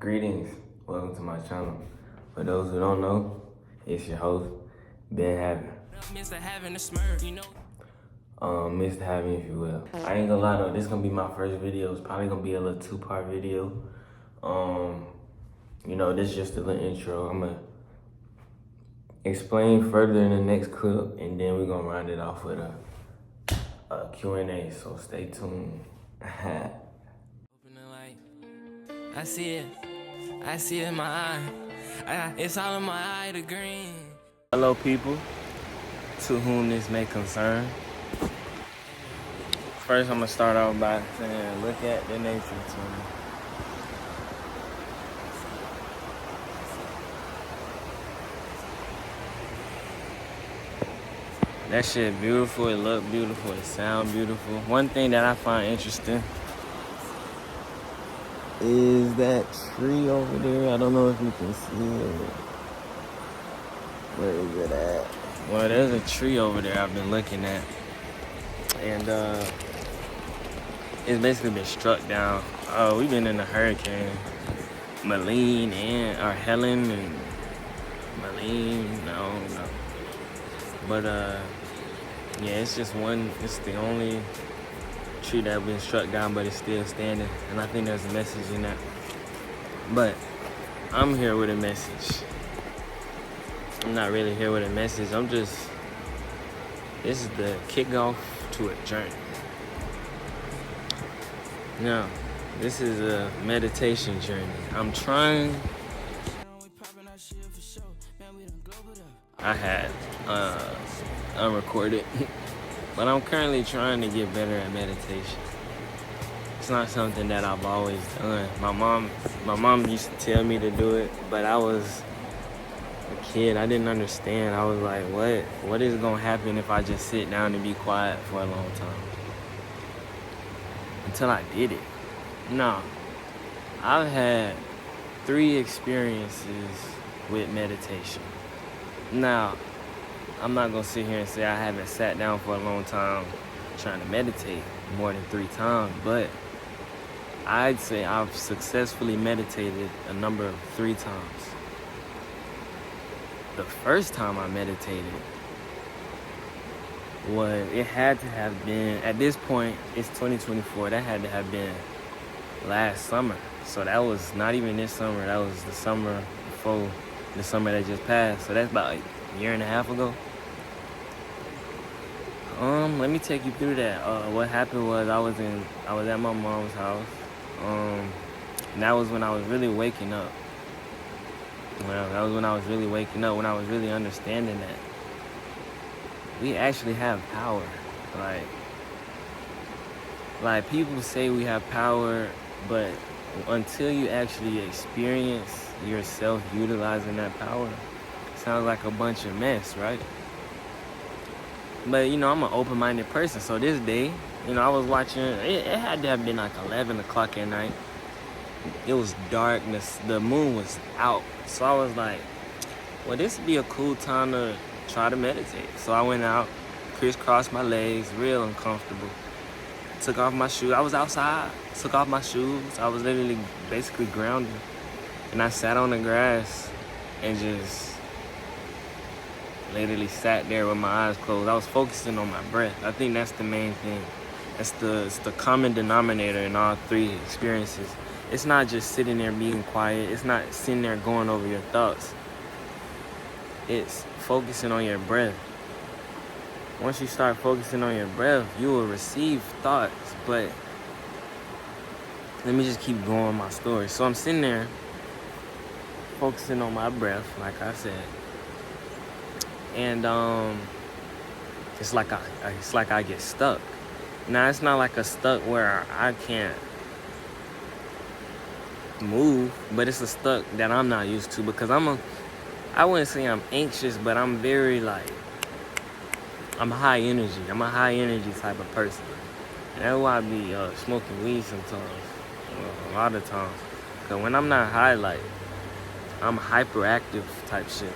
Greetings, welcome to my channel. For those who don't know, it's your host, BXNJAVIN. Mr. Having the Smurf, you know. Mr. Having, if you will. I ain't gonna lie though, this gonna be my first video. It's probably gonna be a little two-part video. You know, this is just a little intro. I'm gonna explain further in the next clip, and then we're gonna round it off with a Q&A, so stay tuned. I see it in my eye. It's all in my eye, the green. Hello people, to whom this may concern. First I'm gonna start off by saying, look at the nature to me. That shit beautiful, it look beautiful, it sound beautiful. One thing that I find interesting is that tree over there. I don't know if you can see it. Where is it at? Well, there's a tree over there I've been looking at. And it's basically been struck down. We've been in a hurricane. Helen and Marlene, no. But yeah, it's just one, it's the only tree that been struck down, but it's still standing, and I think there's a message in that. But I'm here with a message. I'm not really here with a message. This is the kickoff to a journey. Now, this is a meditation journey. I'm trying. I had unrecorded. But I'm currently trying to get better at meditation. It's not something that I've always done. My mom used to tell me to do it, but I was a kid. I didn't understand. I was like, what is gonna happen if I just sit down and be quiet for a long time? Until I did it. No. I've had 3 experiences with meditation. Now, I'm not gonna sit here and say I haven't sat down for a long time trying to meditate more than 3 times, but I'd say I've successfully meditated a number of 3 times. The first time I meditated it had to have been, at this point, it's 2024, that had to have been last summer. So that was not even this summer, that was the summer before the summer that just passed. So that's about a year and a half ago. Let me take you through that. What happened was I was at my mom's house. And that was when I was really waking up. Well, that was when I was really waking up, when I was really understanding that we actually have power. Like people say we have power, but until you actually experience yourself utilizing that power, it sounds like a bunch of mess, right? But, you know, I'm an open-minded person, so this day, you know, I was watching, it had to have been like 11 o'clock at night. It was dark, the moon was out, so I was like, well, this would be a cool time to try to meditate. So I went out, crisscrossed my legs, real uncomfortable. Took off my shoes, I was outside, took off my shoes, I was literally basically grounded. And I sat on the grass and just literally sat there with my eyes closed. I was focusing on my breath. I think that's the main thing. It's the common denominator in all 3 experiences. It's not just sitting there being quiet. It's not sitting there going over your thoughts. It's focusing on your breath. Once you start focusing on your breath, you will receive thoughts. But let me just keep going my story. So I'm sitting there focusing on my breath, like I said. And it's like I get stuck. Now, it's not like a stuck where I can't move, but it's a stuck that I'm not used to, because I wouldn't say I'm anxious, but I'm very I'm high energy. I'm a high energy type of person. And that's why I be smoking weed sometimes, a lot of times. Because when I'm not high, I'm hyperactive type shit.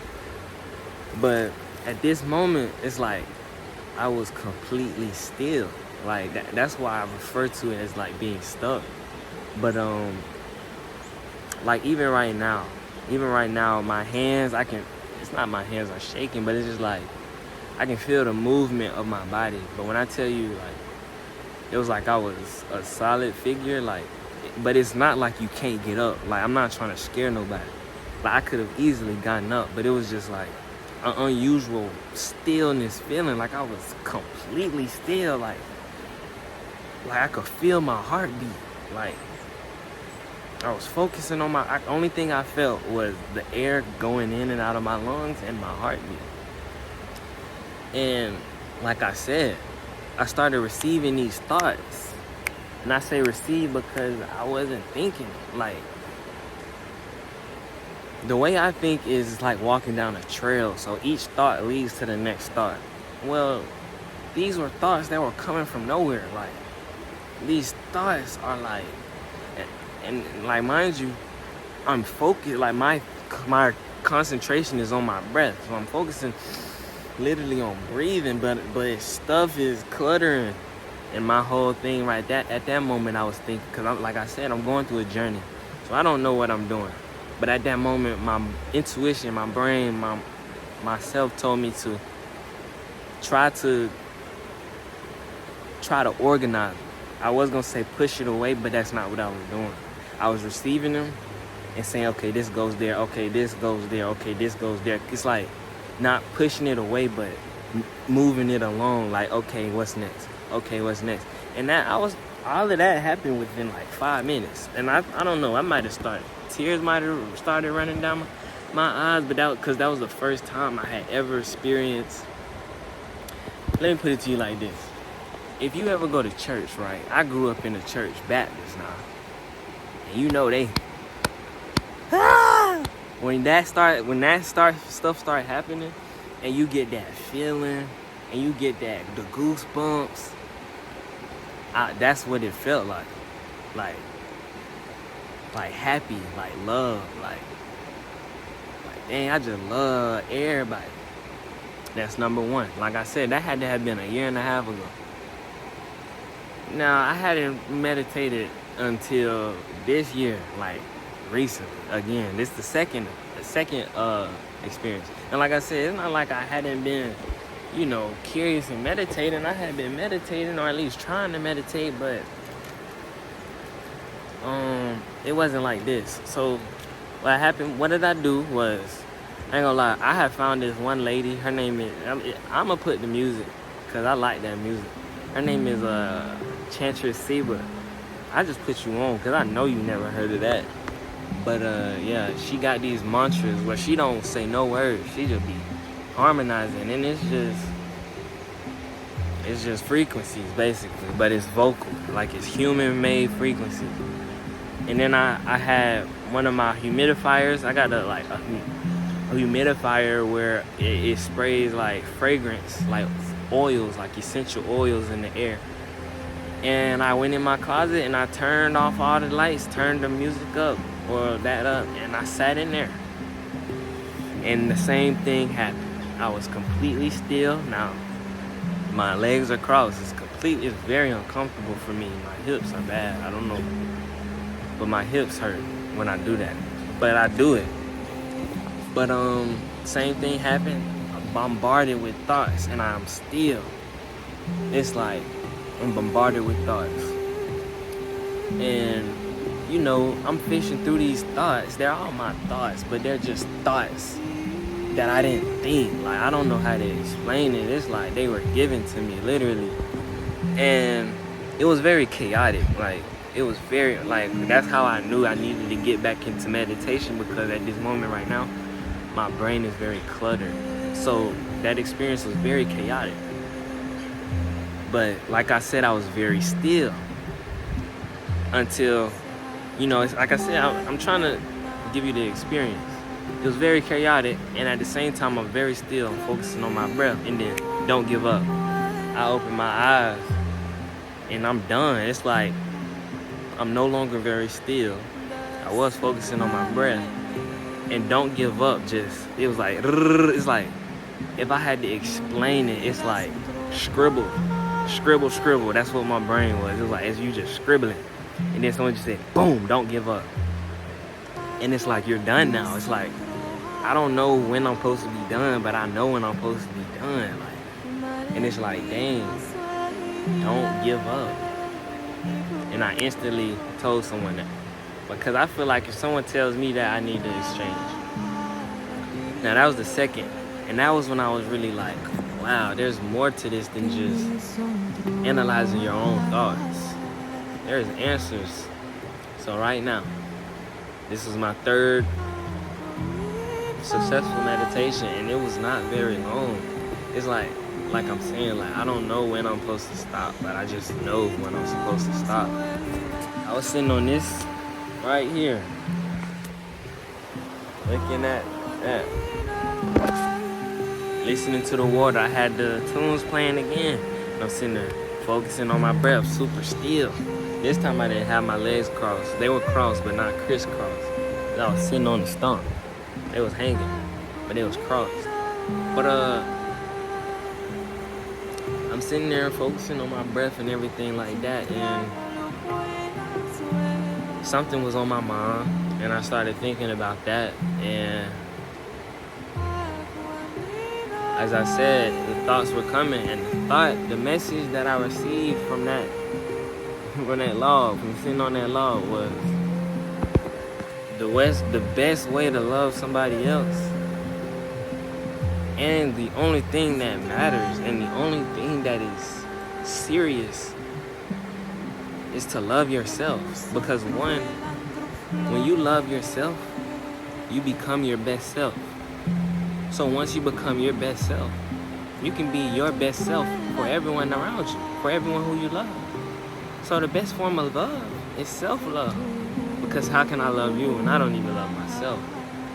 But at this moment, it's like I was completely still. That's why I refer to it as like being stuck. But Like even right now, my hands, it's not my hands are shaking, but it's just like, I can feel the movement of my body. But when I tell you, like, it was like I was a solid figure, like, but it's not like you can't get up. Like, I'm not trying to scare nobody. Like, I could have easily gotten up, but it was just like an unusual stillness feeling. Like I was completely still, like I could feel my heartbeat. Like, I was focusing on only thing I felt was the air going in and out of my lungs and my heartbeat. And like I said, I started receiving these thoughts. And I say receive because I wasn't thinking. Like, the way I think is like walking down a trail. So each thought leads to the next thought. Well, these were thoughts that were coming from nowhere. Like, these thoughts are like, and like, mind you, I'm focused. Like, my concentration is on my breath. So I'm focusing literally on breathing, but stuff is cluttering. And my whole thing at that moment, I was thinking, because like I said, I'm going through a journey. So I don't know what I'm doing. But at that moment, my intuition, my brain, myself told me to try to organize. I was going to say push it away, but that's not what I was doing. I was receiving them and saying, okay, this goes there. Okay, this goes there. Okay, this goes there. It's like not pushing it away, but moving it along. Like, okay, what's next? Okay, what's next? And all of that happened within like 5 minutes. And I don't know, I might have started. Tears might have started running down my eyes, but because that was the first time I had ever experienced. Let me put it to you like this. If you ever go to church, right? I grew up in a church, Baptist now. And you know when stuff start happening, and you get that feeling, and you get the goosebumps, that's what it felt like. Like happy, like love, like dang, I just love everybody. That's number one. Like I said, that had to have been a year and a half ago. Now, I hadn't meditated until this year, like recently. Again, this is the second experience. And like I said, it's not like I hadn't been, curious and meditating. I had been meditating, or at least trying to meditate, but it wasn't like this. So what happened, what did I do was, I ain't gonna lie, I had found this one lady. Her name is, I'm gonna put the music, because I like that music. Her name is Chantress Seba. I just put you on because I know you never heard of that. But yeah, she got these mantras where she don't say no words. She just be harmonizing, and it's just frequencies basically, but it's vocal, like it's human-made frequencies. And then I had one of my humidifiers. I got a humidifier where it sprays like fragrance, like oils, like essential oils in the air. And I went in my closet and I turned off all the lights, turned the music up, or that up, and I sat in there. And the same thing happened. I was completely still. Now, my legs are crossed. It's very uncomfortable for me. My hips are bad. I don't know. But my hips hurt when I do that. But I do it. But same thing happened. I'm bombarded with thoughts and I'm still. It's like I'm bombarded with thoughts. And I'm fishing through these thoughts. They're all my thoughts, but they're just thoughts that I didn't think. Like, I don't know how to explain it. It's like they were given to me, literally. And it was very chaotic. Like, it was very, that's how I knew I needed to get back into meditation, because at this moment right now, my brain is very cluttered. So that experience was very chaotic. But like I said, I was very still until, it's like I said, I'm trying to give you the experience. It was very chaotic, and at the same time, I'm very still. I'm focusing on my breath, and then don't give up. I open my eyes, and I'm done. It's like I'm no longer very still. I was focusing on my breath, and don't give up. It was like, it's like, if I had to explain it, it's like scribble. That's what my brain was. It was like, as you just scribbling, and then someone just said, boom, don't give up. And it's like, you're done now. It's like, I don't know when I'm supposed to be done, but I know when I'm supposed to be done. Like, and it's like, dang, don't give up. And I instantly told someone that. Because I feel like if someone tells me that, I need to exchange. Now, that was the second. And that was when I was really like, wow, there's more to this than just analyzing your own thoughts. There's answers. So right now, this is my third successful meditation, and it was not very long. It's like I'm saying, like, I don't know when I'm supposed to stop, but I just know when I'm supposed to stop. I was sitting on this right here, looking at that, listening to the water. I had the tunes playing again, and I'm sitting there focusing on my breath, super still. This time I didn't have my legs crossed. They were crossed, but not crisscrossed. I was sitting on the stump. They was hanging, but it was crossed. But I'm sitting there focusing on my breath and everything like that, and something was on my mind, and I started thinking about that. And as I said, the thoughts were coming, and the message that I received from that log, from sitting on that log, was the best way to love somebody else, and the only thing that matters, and the only thing that is serious, is to love yourself. Because when you love yourself, you become your best self. So once you become your best self, you can be your best self for everyone around you, for everyone who you love. So the best form of love is self-love. Because how can I love you when I don't even love myself?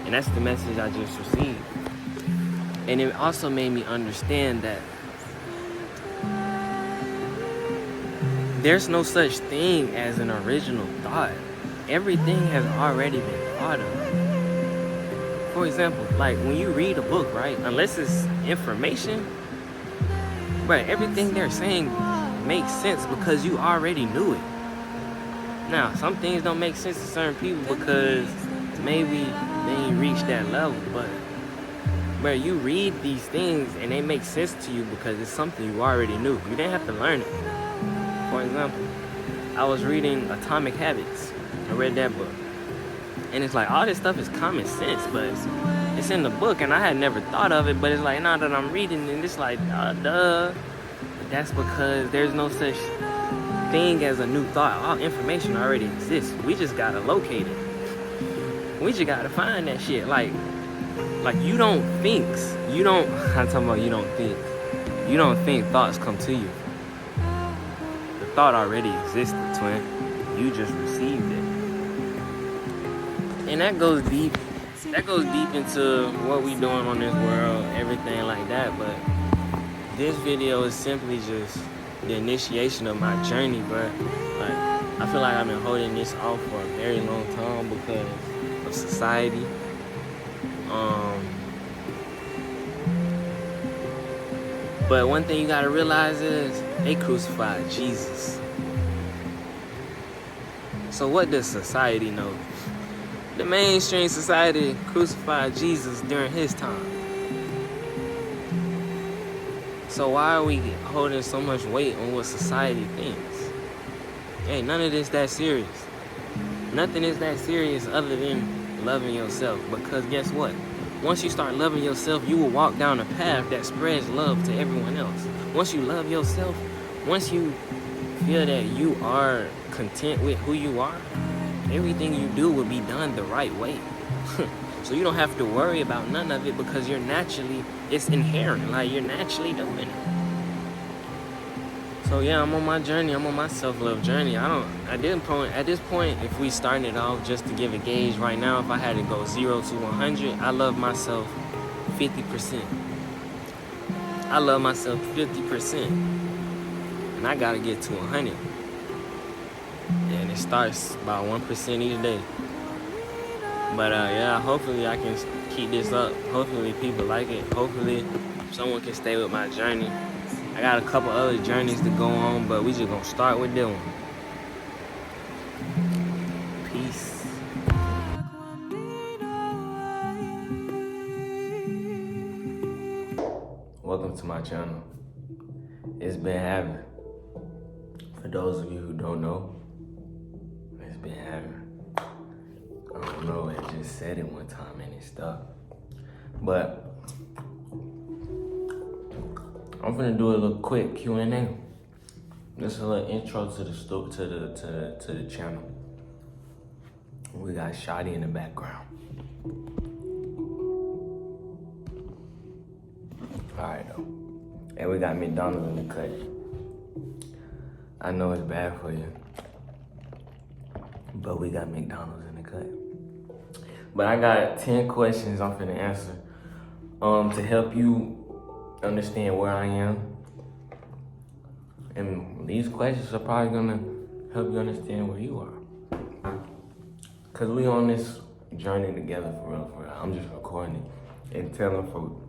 And that's the message I just received. And it also made me understand that there's no such thing as an original thought. Everything has already been thought of. For example, like when you read a book, right? Unless it's information, but everything they're saying makes sense because you already knew it. Now, some things don't make sense to certain people because maybe they ain't reached that level, but where you read these things and they make sense to you because it's something you already knew. You didn't have to learn it. For example, I was reading Atomic Habits. I read that book. And it's like, all this stuff is common sense, but it's in the book, and I had never thought of it, but it's like, now that I'm reading it, it's like, duh. But that's because there's no such thing as a new thought. All information already exists. We just gotta locate it. We just gotta find that shit. Like you don't think. I'm talking about you don't think. You don't think thoughts come to you. The thought already existed, twin. You just received it. And that goes deep. That goes deep into what we doing on this world, everything like that. But this video is simply just the initiation of my journey, bro. Like, I feel like I've been holding this off for a very long time because of society. But one thing you gotta realize is they crucified Jesus. So what does society know? The mainstream society crucified Jesus during his time. So why are we holding so much weight on what society thinks? Hey, none of this that serious. Nothing is that serious other than loving yourself. Because guess what? Once you start loving yourself, you will walk down a path that spreads love to everyone else. Once you love yourself, once you feel that you are content with who you are, everything you do will be done the right way. So you don't have to worry about none of it because it's inherent, like you're naturally doing it. So yeah, I'm on my journey. I'm on my self-love journey. At this point, if we starting it off just to give a gauge right now, if I had to go 0 to 100, I love myself 50%. I love myself 50%. And I gotta get to 100. And it starts by 1% each day. But yeah, hopefully I can keep this up. Hopefully people like it. Hopefully someone can stay with my journey. I got a couple other journeys to go on, but we just gonna start with this one. Peace. Welcome to my channel. It's been having. For those of you who don't know, it's been having. I don't know, it just said it one time and it stuck. But I'm gonna do a little quick Q&A. Just a little intro to the channel. We got Shotty in the background. Alright though. And we got McDonald's in the cut. I know it's bad for you, but we got McDonald's in the cut. But I got 10 questions I'm finna answer to help you understand where I am. And these questions are probably gonna help you understand where you are. Cause we on this journey together for real. I'm just recording it and telling folks.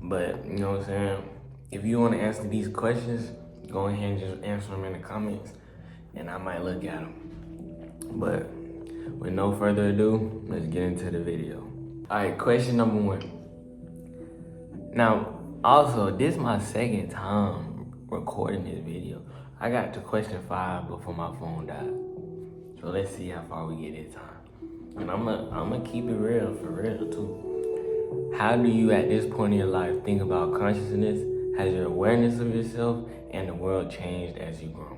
But you know what I'm saying? If you wanna answer these questions, go ahead and just answer them in the comments and I might look at them. But with no further ado, let's get into the video. All right, question number 1. Now, also, this is my second time recording this video. I got to question 5 before my phone died. So let's see how far we get this time. And I'm gonna keep it real, for real too. How do you at this point in your life think about consciousness? Has your awareness of yourself and the world changed as you grow?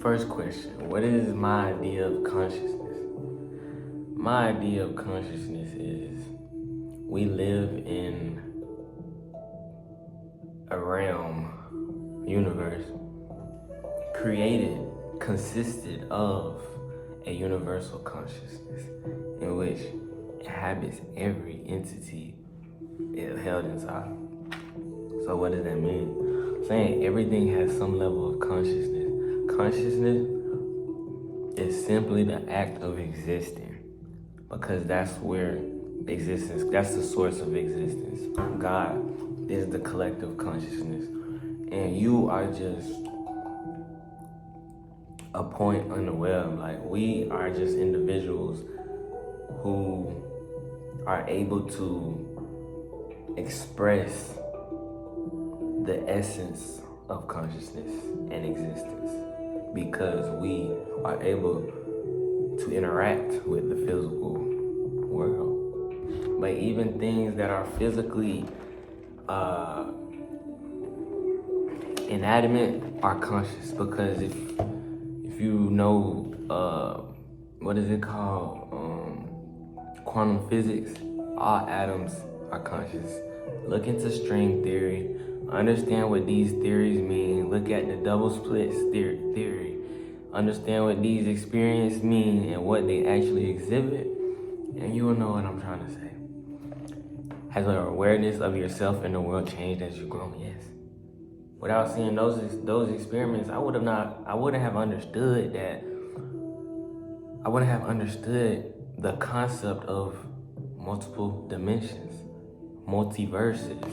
First question, what is my idea of consciousness? My idea of consciousness is we live in a realm, universe, consisted of a universal consciousness in which inhabits every entity it held inside. So what does that mean? I'm saying everything has some level of consciousness. Consciousness is simply the act of existing, because that's where existence, that's the source of existence. God is the collective consciousness, and you are just a point on the web. Like, we are just individuals who are able to express the essence of consciousness and existence because we are able to interact with the physical world. But even things that are physically inanimate are conscious, because if you know what is it called, quantum physics, all atoms are conscious. Look into string theory, understand what these theories mean. Look at the double splits theory. Understand what these experiences mean and what they actually exhibit, and you will know what I'm trying to say. Has your awareness of yourself and the world changed as you grow? Yes. Without seeing those experiments, I wouldn't have understood that. I wouldn't have understood the concept of multiple dimensions, multiverses.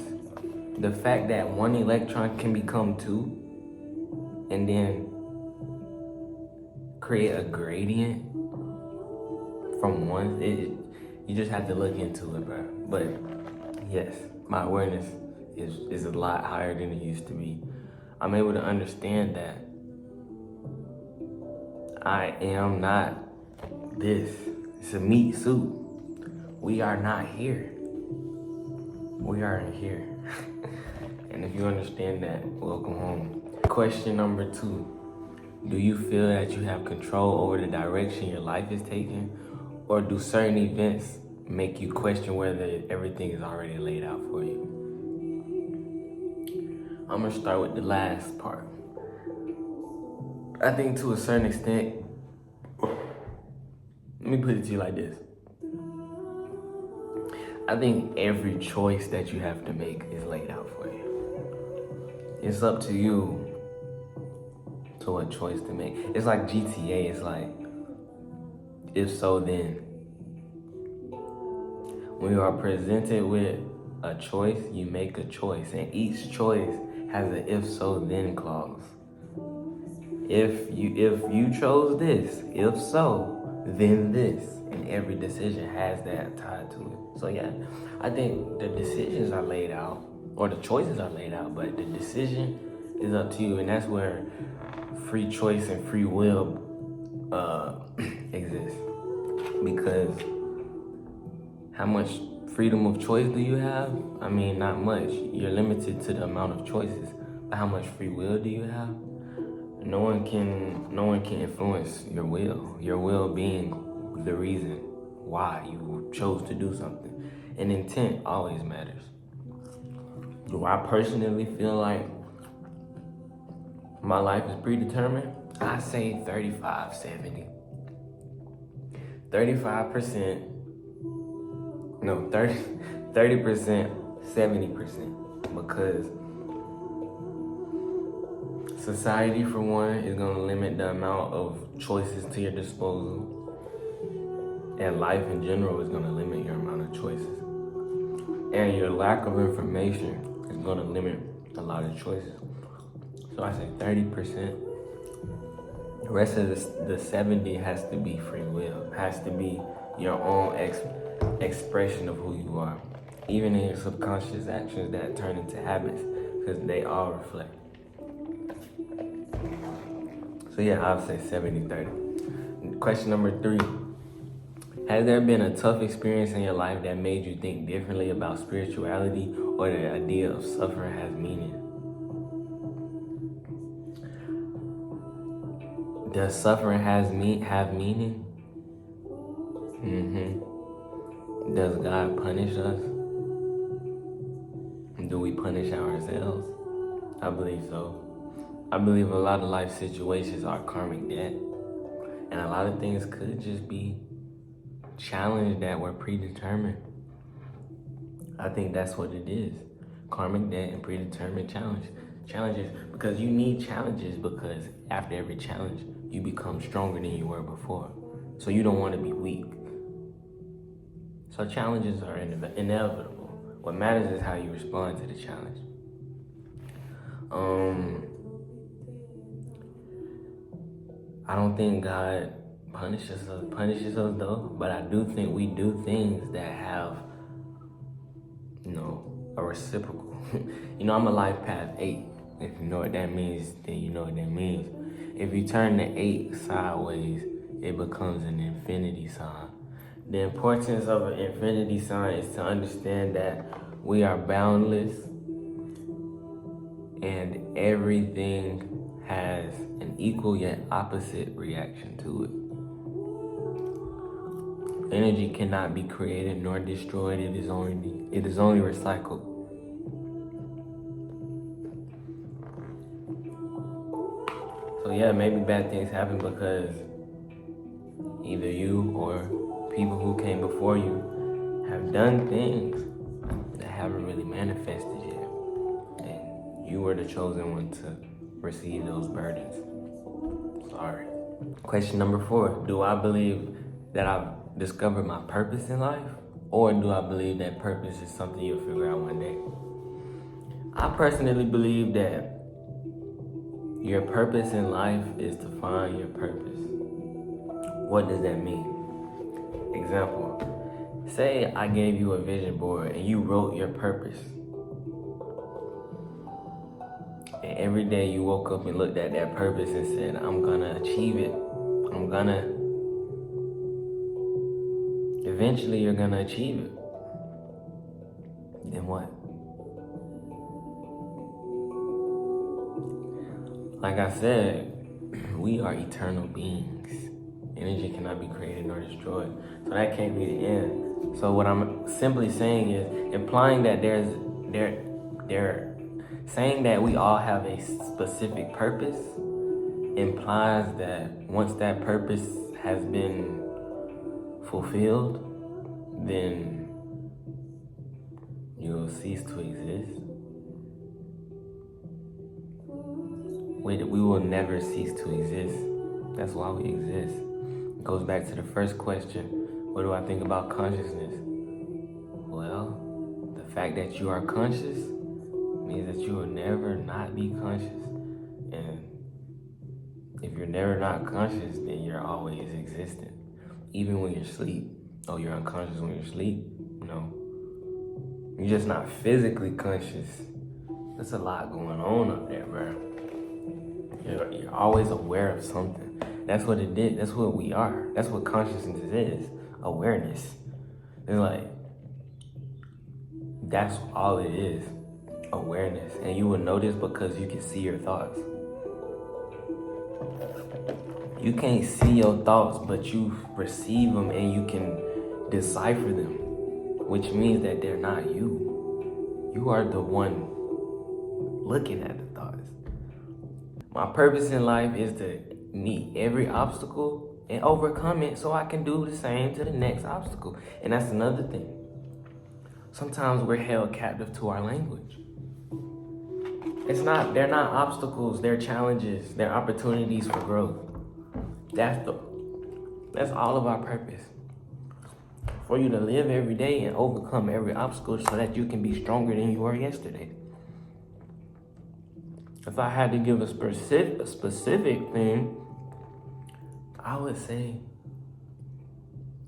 The fact that one electron can become 2 and then create a gradient from one, you just have to look into it, bro. But yes, my awareness is a lot higher than it used to be. I'm able to understand that I am not this. It's a meat suit. We are not here. We aren't here. And if you understand that, welcome home. Question number 2. Do you feel that you have control over the direction your life is taking? Or do certain events make you question whether everything is already laid out for you? I'm gonna start with the last part. I think to a certain extent, let me put it to you like this. I think every choice that you have to make is laid out for you. It's up to you to what choice to make. It's like GTA, it's like, if so then. When you are presented with a choice, you make a choice, and each choice has an if so then clause. If you chose this, if so, then this, and every decision has that tied to it. So yeah, I think the decisions are laid out, or the choices are laid out, but the decision is up to you, and that's where free choice and free will exists. Because how much freedom of choice do you have? I mean, not much. You're limited to the amount of choices. But how much free will do you have? No one can influence your will. Your will being the reason why you chose to do something. And intent always matters. Do I personally feel like my life is predetermined? I say 35-70. 35%, no, 30%, 70%. Because society, for one, is going to limit the amount of choices to your disposal. And life in general is going to limit your amount of choices. And your lack of information is going to limit a lot of choices. So I say 30%. The rest of the 70 has to be free will. Has to be your own expression of who you are. Even in your subconscious actions that turn into habits, because they all reflect. So yeah, I'll say 70-30. Question number 3. Has there been a tough experience in your life that made you think differently about spirituality or the idea of suffering has meaning? Does suffering have meaning? Does God punish us? Do we punish ourselves? I believe so. I believe a lot of life situations are karmic debt. And a lot of things could just be challenges that were predetermined. I think that's what it is. Karmic debt and predetermined challenges. Because you need challenges, because after every challenge, you become stronger than you were before. So you don't want to be weak. So challenges are inevitable. What matters is how you respond to the challenge. I don't think God punishes us though, but I do think we do things that have, a reciprocal. I'm a life path 8. If you know what that means, then you know what that means. If you turn the 8 sideways, it becomes an infinity sign. The importance of an infinity sign is to understand that we are boundless and everything has an equal yet opposite reaction to it. Energy cannot be created nor destroyed. It is only recycled. So yeah, maybe bad things happen because either you or people who came before you have done things that haven't really manifested yet. And you were the chosen one to receive those burdens. Sorry. Question number 4. Do I believe that I've discovered my purpose in life? Or do I believe that purpose is something you'll figure out one day? I personally believe that your purpose in life is to find your purpose. What does that mean? Example, say I gave you a vision board and you wrote your purpose. And every day you woke up and looked at that purpose and said, I'm gonna achieve it. Eventually you're gonna achieve it. Then what? Like I said, we are eternal beings. Energy cannot be created nor destroyed. So that can't be the end. So what I'm simply saying is implying that they're saying that we all have a specific purpose implies that once that purpose has been fulfilled, then you'll cease to exist. We will never cease to exist. That's why we exist. It goes back to the first question. What do I think about consciousness? Well, the fact that you are conscious means that you will never not be conscious. And if you're never not conscious, then you're always existent. even when you're asleep. Oh, you're unconscious when you're asleep? No. You're just not physically conscious. There's a lot going on up there, bro. You're always aware of something. That's what it did. That's what we are. That's what consciousness is. Awareness. It's like, that's all it is. Awareness. And you will know this because you can see your thoughts. You can't see your thoughts, but you perceive them and you can decipher them, which means that they're not you. You are the one looking at the thoughts. My purpose in life is to meet every obstacle and overcome it so I can do the same to the next obstacle. And that's another thing. Sometimes we're held captive to our language. They're not obstacles, they're challenges, they're opportunities for growth. That's all of our purpose. For you to live every day and overcome every obstacle so that you can be stronger than you were yesterday. If I had to give a specific thing, I would say,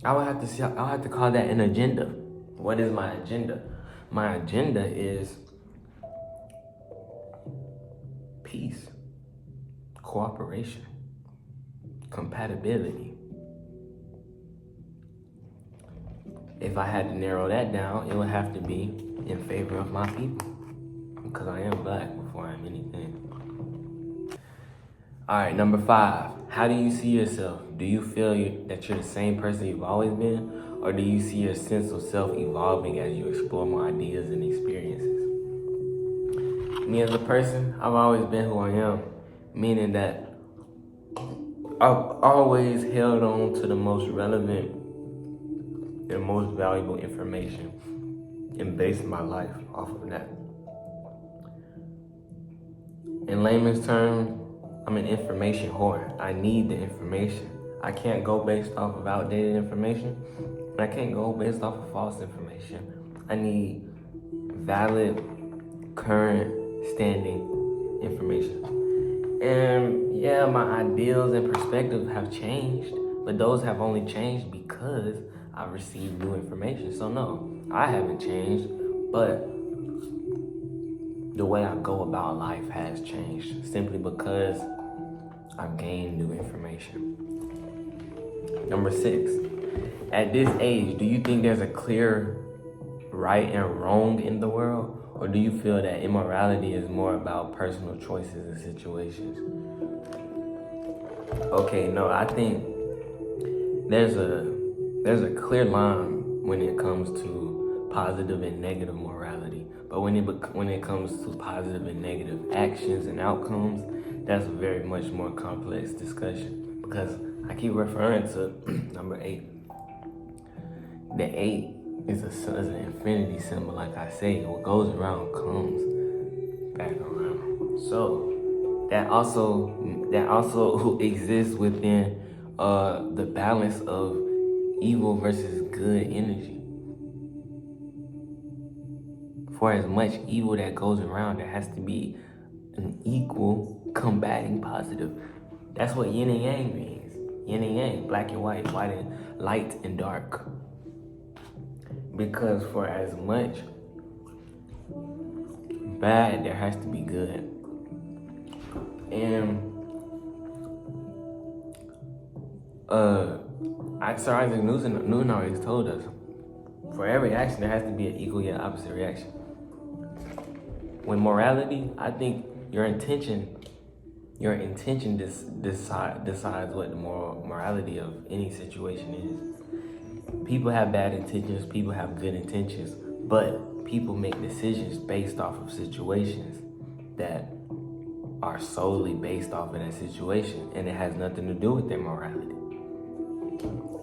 I would have to call that an agenda. What is my agenda? My agenda is peace, cooperation, compatibility. If I had to narrow that down, it would have to be in favor of my people, because I am black before I'm anything. All right, number 5. How do you see yourself? Do you feel that you're the same person you've always been, or do you see your sense of self evolving as you explore more ideas and experiences? Me as a person, I've always been who I am, meaning that I've always held on to the most relevant and most valuable information and based my life off of that. In layman's terms, I'm an information whore. I need the information. I can't go based off of outdated information. I can't go based off of false information. I need valid, current, standing information. And yeah, my ideals and perspectives have changed, but those have only changed because I've received new information. So no, I haven't changed, but the way I go about life has changed simply because I've gained new information. Number 6, at this age, do you think there's a clear right and wrong in the world? Or do you feel that immorality is more about personal choices and situations? Okay, no, I think there's a clear line when it comes to positive and negative morality. But when it comes to positive and negative actions and outcomes, that's a very much more complex discussion. Because I keep referring to number 8. The 8 is an infinity symbol, like I say. What goes around comes back around. So that also exists within the balance of evil versus good energy. For as much evil that goes around, there has to be an equal combating positive. That's what yin and yang means. Yin and yang, black and white, light and dark. Because for as much bad, there has to be good. And Sir Isaac Newton always told us, for every action, there has to be an equal yet opposite reaction. When morality, I think your intention decides what the morality of any situation is. People have bad intentions, people have good intentions, but people make decisions based off of situations that are solely based off of that situation, and it has nothing to do with their morality.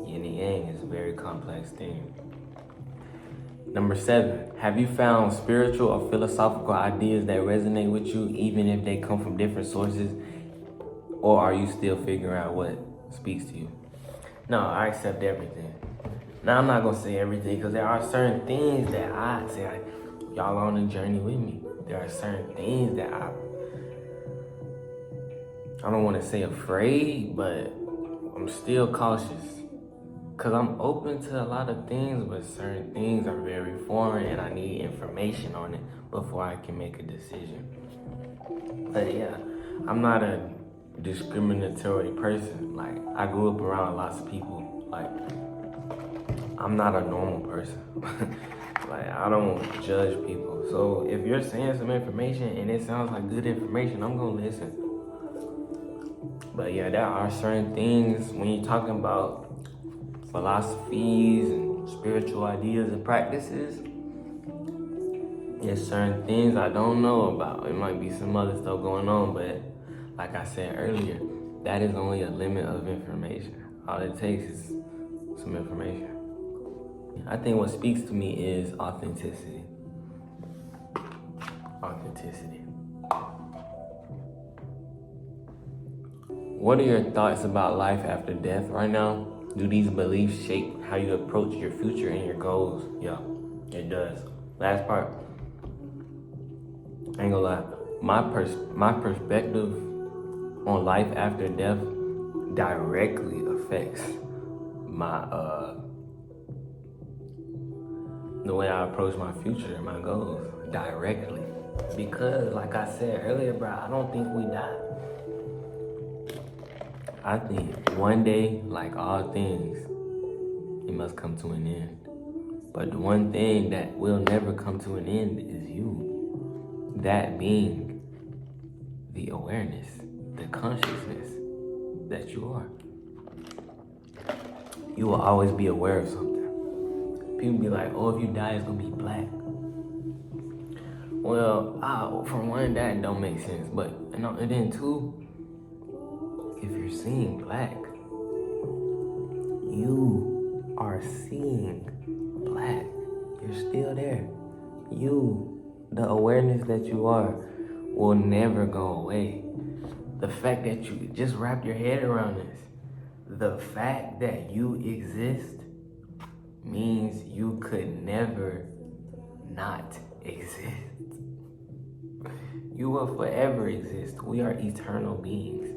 Yin and yang is a very complex thing. Number 7, have you found spiritual or philosophical ideas that resonate with you even if they come from different sources, or are you still figuring out what speaks to you? No, I accept everything. Now, I'm not going to say everything because there are certain things that I say, like, y'all are on a journey with me. There are certain things that I don't want to say afraid, but I'm still cautious Because I'm open to a lot of things, but certain things are very foreign and I need information on it before I can make a decision. But yeah, I'm not a discriminatory person. Like, I grew up around lots of people. Like, I'm not a normal person. Like, I don't judge people. So if you're saying some information and it sounds like good information, I'm gonna listen. But yeah, there are certain things when you're talking about philosophies and spiritual ideas and practices, there's certain things I don't know about. It might be some other stuff going on, but like I said earlier, that is only a limit of information. All it takes is some information. I think what speaks to me is authenticity. Authenticity. What are your thoughts about life after death right now? Do these beliefs shape how you approach your future and your goals? Yeah, it does. Last part. I ain't gonna lie. My perspective on life after death directly affects my the way I approach my future and my goals directly. Because like I said earlier, bro, I don't think we die. I think one day, like all things, it must come to an end. But the one thing that will never come to an end is you. That being the awareness, the consciousness that you are. You will always be aware of something. People be like, oh, if you die, it's gonna be black. Well, for one, that don't make sense. But and then two, if you're seeing black, you are seeing black. You're still there. The awareness that you are, will never go away. The fact that you just wrap your head around this, the fact that you exist means you could never not exist. You will forever exist. We are eternal beings.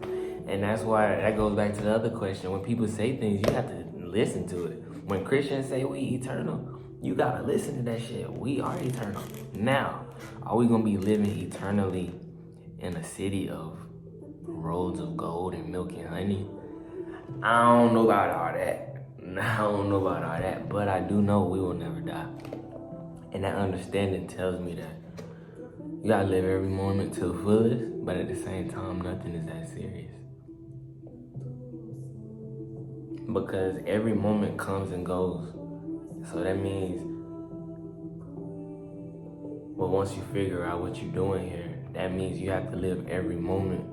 And that's why that goes back to the other question. When people say things, you have to listen to it. When Christians say we eternal, you gotta listen to that shit. We are eternal. Now, are we gonna be living eternally in a city of roads of gold and milk and honey? I don't know about all that. But I do know we will never die. And that understanding tells me that you gotta live every moment to the fullest, but at the same time, nothing is that serious. Because every moment comes and goes. So that means, well, once you figure out what you're doing here, that means you have to live every moment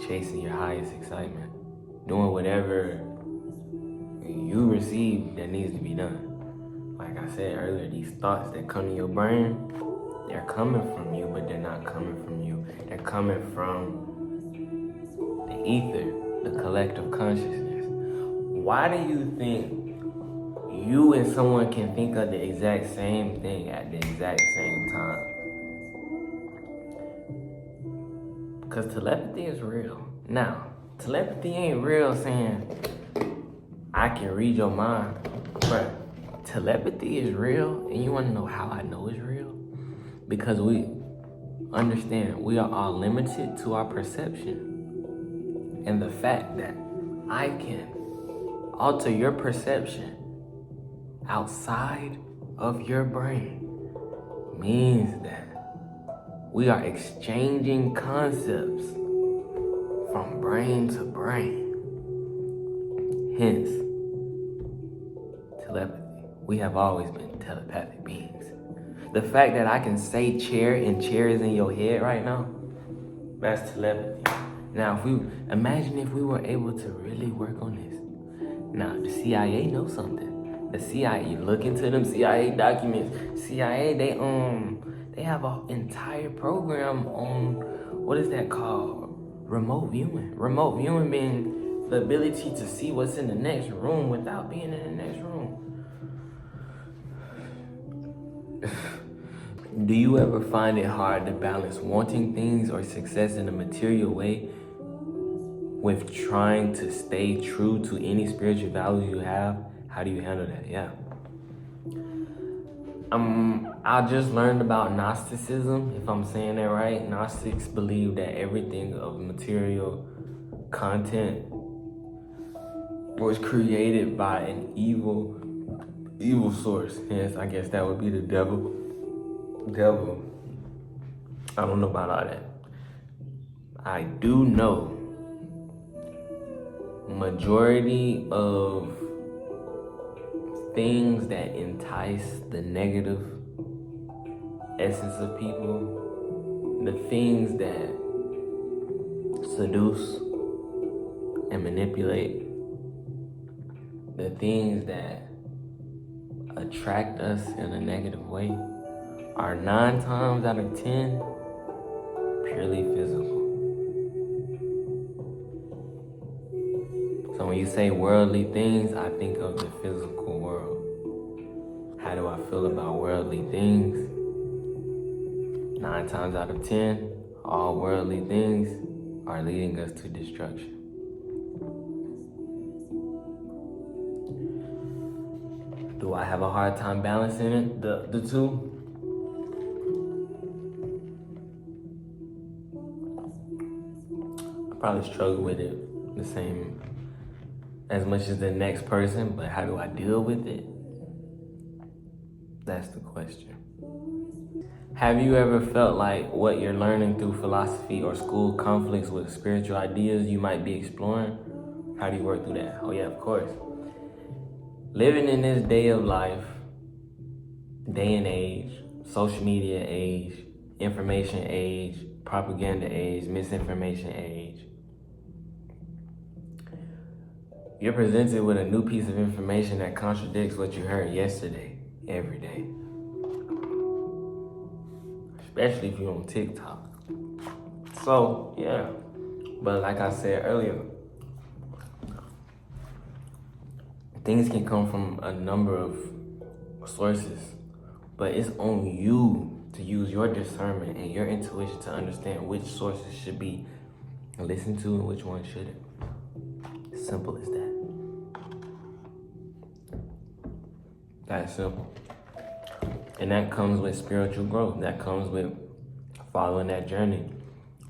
chasing your highest excitement. Doing whatever you receive that needs to be done. Like I said earlier, these thoughts that come to your brain, they're coming from you, but they're not coming from you. They're coming from the ether, the collective consciousness. Why do you think you and someone can think of the exact same thing at the exact same time? Because telepathy is real. Now, telepathy ain't real saying I can read your mind. But telepathy is real, and you want to know how I know it's real? Because we understand we are all limited to our perception. And the fact that I can alter your perception outside of your brain means that we are exchanging concepts from brain to brain. Hence, telepathy. We have always been telepathic beings. The fact that I can say chair and chair is in your head right now, that's telepathy. Now, imagine if we were able to really work on this. Now, the CIA knows something. The CIA, you look into them CIA documents. CIA, they have an entire program on, what is that called? Remote viewing. Remote viewing being the ability to see what's in the next room without being in the next room. Do you ever find it hard to balance wanting things or success in a material way with trying to stay true to any spiritual values you have, how do you handle that? Yeah. I just learned about Gnosticism, if I'm saying that right. Gnostics believe that everything of material content was created by an evil source. Yes, I guess that would be the devil. I don't know about all that. I do know majority of things that entice the negative essence of people, the things that seduce and manipulate, the things that attract us in a negative way are 9 times out of 10 purely physical. So when you say worldly things, I think of the physical world. How do I feel about worldly things? 9 times out of 10, all worldly things are leading us to destruction. Do I have a hard time balancing it, the two? I probably struggle with it the same as much as the next person, but how do I deal with it? That's the question. Have you ever felt like what you're learning through philosophy or school conflicts with spiritual ideas you might be exploring? How do you work through that? Oh yeah, of course. Living in this day of life, day and age, social media age, information age, propaganda age, misinformation age, you're presented with a new piece of information that contradicts what you heard yesterday, every day. Especially if you're on TikTok. So, yeah. But like I said earlier, things can come from a number of sources, but it's on you to use your discernment and your intuition to understand which sources should be listened to and which ones shouldn't. Simple as that. That's simple. And that comes with spiritual growth. That comes with following that journey.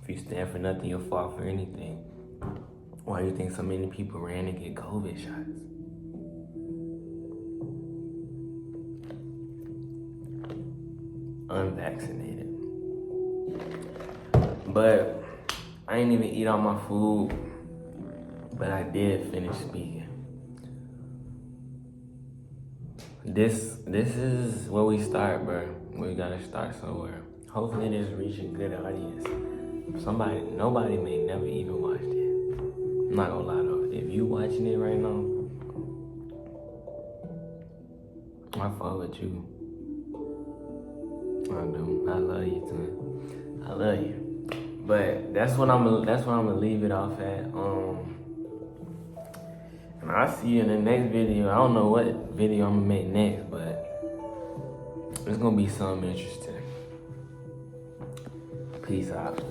If you stand for nothing, you'll fall for anything. Why do you think so many people ran to get COVID shots? Unvaccinated. But I ain't even eat all my food, but I did finish speaking. This is where we start, bro. We gotta start somewhere. Hopefully this reach a good audience. Nobody may never even watch it. I'm not gonna lie though. If you watching it right now, I fuck with you. I do. I love you too. I love you. But that's what I'm gonna leave it off at. And I'll see you in the next video. I don't know what video I'm gonna make next, but it's gonna be something interesting. Peace out.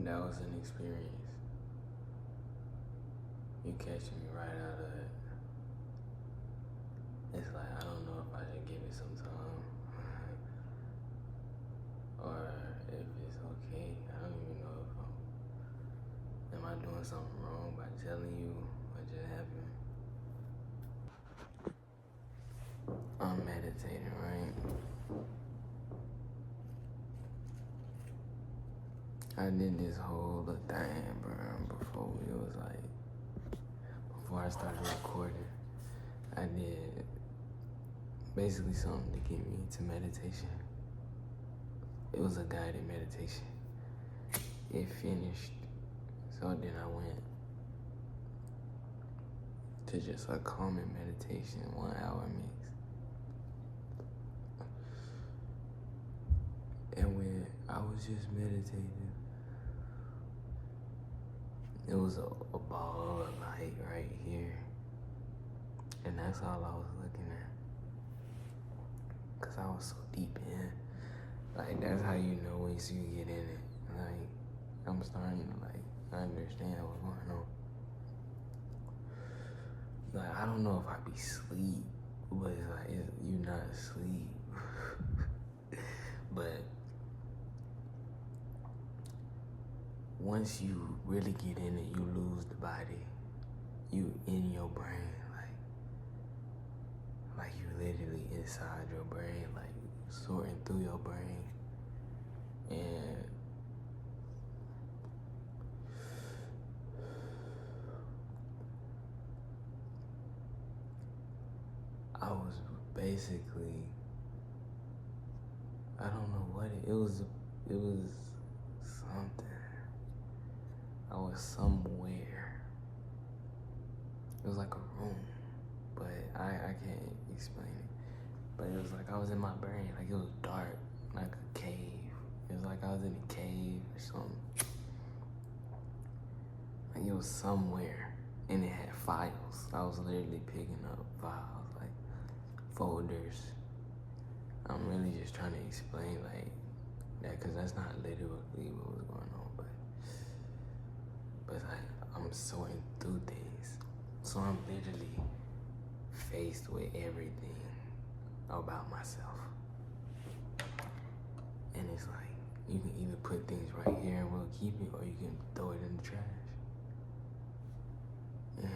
that was an experience. You catching me right out of it. It's like, I don't know if I should give it some time or if it's okay. I don't even know if am I doing something wrong by telling you what just happened. I'm meditating, right? I did this whole little thing, bro, before I started recording. I did basically something to get me into meditation. It was a guided meditation. It finished, so then I went to just a calming meditation, 1 hour mix. And when I was just meditating, it was a ball of light right here. And that's all I was looking at. Cause I was so deep in. Like, that's how you know once you get in it. Like, I'm starting to understand what's going on. Like, I don't know if I be asleep, but it's like, you're not asleep. But once you really get in it, you lose the body. You in your brain, like you literally inside your brain, like sorting through your brain. And I was basically, I don't know what it was something. I was somewhere. It was like a room, but I can't explain it. But it was like I was in my brain, like it was dark, like a cave. It was like I was in a cave or something. Like it was somewhere, and it had files. I was literally picking up files, like folders. I'm really just trying to explain like that, cause that's not literally what was going on, but like I'm sorting through things. So I'm literally faced with everything about myself. And it's like, you can either put things right here and we'll keep it, or you can throw it in the trash. And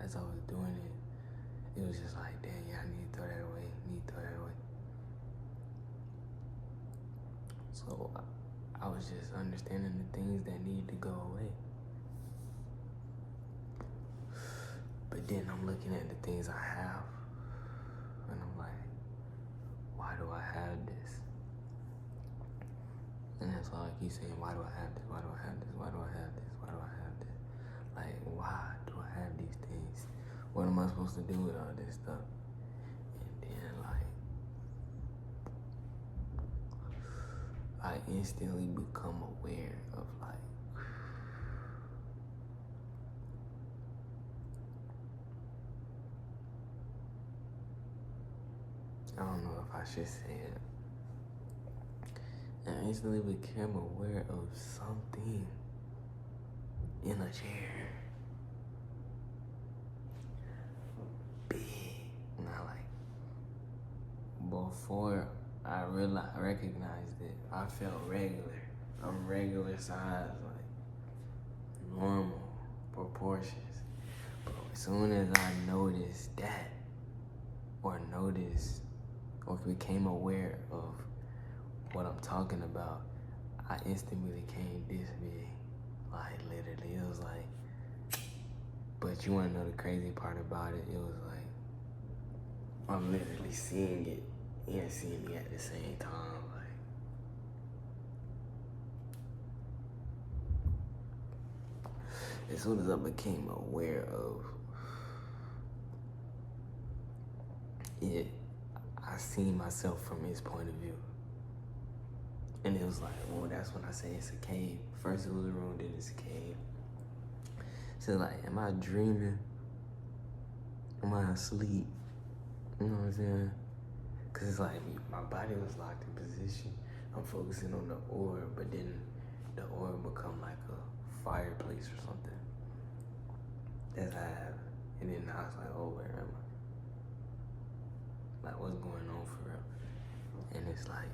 as I was doing it, it was just like, dang, yeah, I need to throw that away, So I was just understanding the things that need to go away. But then I'm looking at the things I have, and I'm like, why do I have this? And that's all I keep saying, why do I have this? Why do I have this? Why do I have this? Why do I have this? Like, why do I have these things? What am I supposed to do with all this stuff? And then, I instantly become aware of, I don't know if I should say it. And I instantly became aware of something in a chair. Big. Not before I recognized it, I felt regular. I'm regular size, normal proportions. But as soon as I noticed that, or became aware of what I'm talking about, I instantly became this big. Like, literally, it was like, but you wanna know the crazy part about it? It was like, I'm literally seeing it and seeing it at the same time. As soon as I became aware of it, I seen myself from his point of view. And it was like, well, that's when I say it's a cave. First it was a room, then it's a cave. So like, am I dreaming? Am I asleep? You know what I'm saying? Cause it's like my body was locked in position. I'm focusing on the orb, but then the orb become like a fireplace or something. That's how it happened. And then I was like, oh, where am I? Like, what's going on for real? And it's like,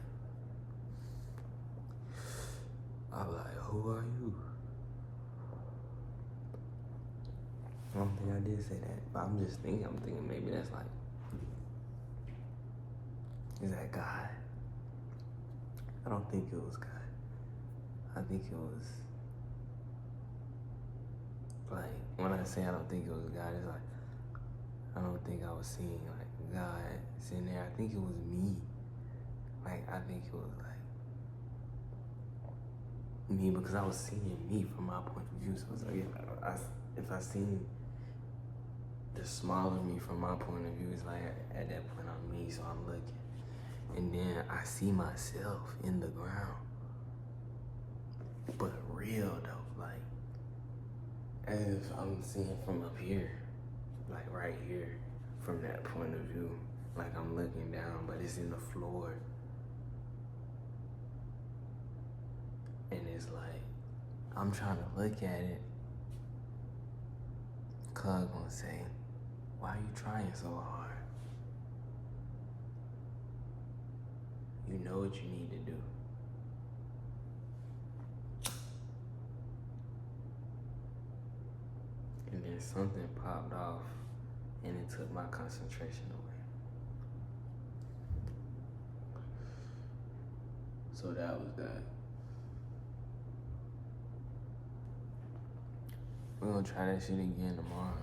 I'm like, who are you? I don't think I did say that, but I'm thinking maybe that's like, is that God? I don't think it was God. I think it was, like, when I say I don't think it was God, it's like, I don't think I was seeing like God sitting there. I think it was me. Like, I think it was like me, because I was seeing me from my point of view. So it's like, if I seen the smaller me from my point of view, it's like at that point I'm me, so I'm looking. And then I see myself in the ground. But real though, like as if I'm seeing from up here, like right here, from that point of view. Like I'm looking down, but it's in the floor. And it's like, I'm trying to look at it. Cuz gonna say, why are you trying so hard? You know what you need to do. And then something popped off and it took my concentration away. So that was that. We're gonna try that shit again tomorrow.